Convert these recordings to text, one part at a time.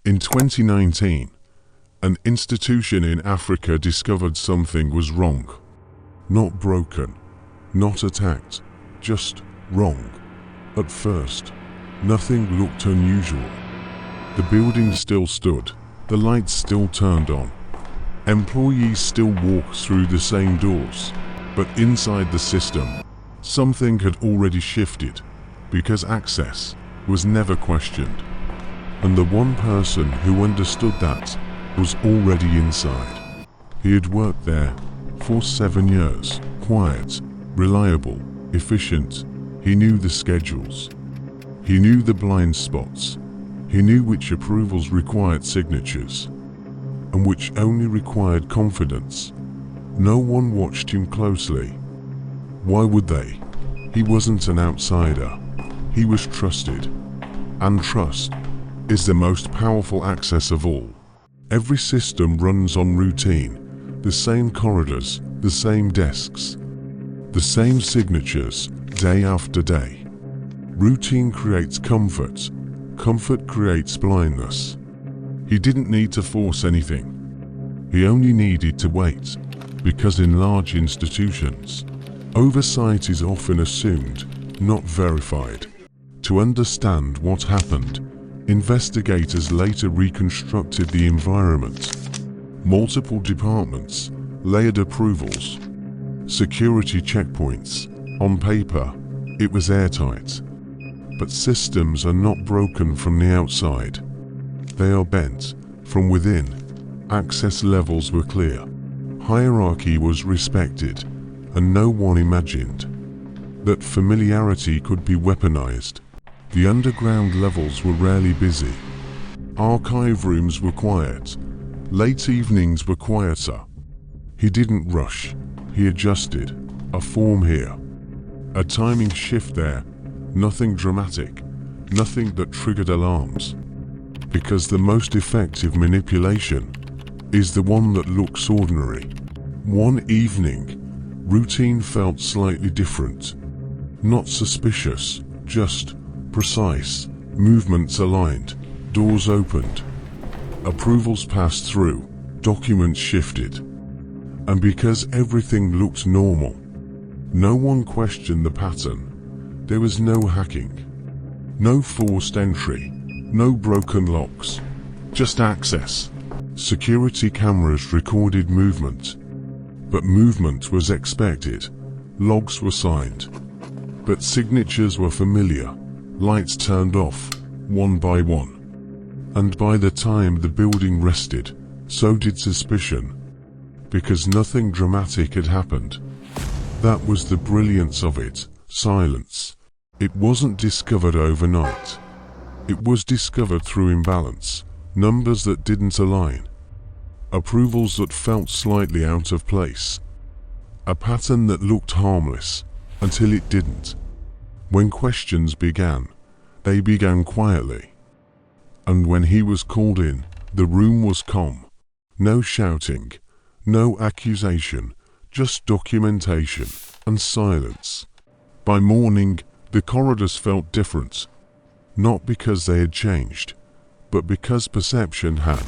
In 2019, an institution in Africa discovered something was wrong. Not broken, not attacked, just wrong. At first, nothing looked unusual. The building still stood, the lights still turned on. Employees still walked through the same doors, but inside the system, something had already shifted, because access was never questioned. And the one person who understood that was already inside. He had worked there for 7 years, quiet, reliable, efficient. He knew the schedules. He knew the blind spots. He knew which approvals required signatures, and which only required confidence. No one watched him closely. Why would they? He wasn't an outsider. He was trusted. And trust is the most powerful access of all. Every system runs on routine, the same corridors, the same desks, the same signatures, day after day. Routine creates comfort. Comfort creates blindness. He didn't need to force anything. He only needed to wait, because in large institutions, oversight is often assumed, not verified. To understand what happened, investigators later reconstructed the environment. Multiple departments, layered approvals, security checkpoints. On paper, it was airtight. But systems are not broken from the outside. They are bent from within. Access levels were clear. Hierarchy was respected, and no one imagined that familiarity could be weaponized. The underground levels were rarely busy. Archive rooms were quiet. Late evenings were quieter. He didn't rush. He adjusted. A form here, a timing shift there. Nothing dramatic. Nothing that triggered alarms. Because the most effective manipulation is the one that looks ordinary. One evening, routine felt slightly different. Not suspicious, just precise. Movements aligned, doors opened, approvals passed through, documents shifted. And because everything looked normal, no one questioned the pattern. There was no hacking, no forced entry, no broken locks, just access. Security cameras recorded movement, but movement was expected. Logs were signed, but signatures were familiar. Lights turned off, one by one. And by the time the building rested, so did suspicion. Because nothing dramatic had happened. That was the brilliance of it, silence. It wasn't discovered overnight. It was discovered through imbalance, numbers that didn't align, approvals that felt slightly out of place, a pattern that looked harmless, until it didn't. When questions began, they began quietly. And when he was called in, the room was calm. No shouting, no accusation, just documentation and silence. By morning, the corridors felt different. Not because they had changed, but because perception had.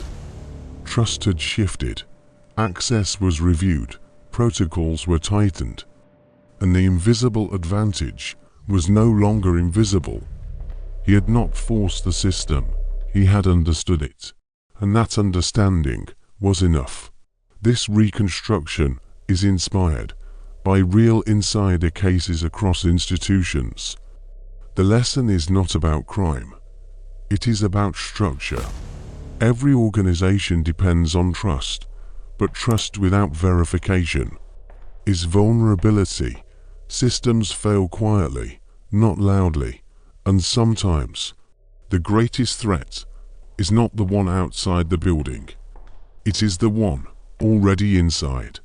Trust had shifted. Access was reviewed. Protocols were tightened. And the invisible advantage was no longer invisible. He had not forced the system. He had understood it. And that understanding was enough. This reconstruction is inspired by real insider cases across institutions. The lesson is not about crime. It is about structure. Every organization depends on trust, but trust without verification is vulnerability. Systems fail quietly, not loudly, and sometimes the greatest threat is not the one outside the building. It is the one already inside.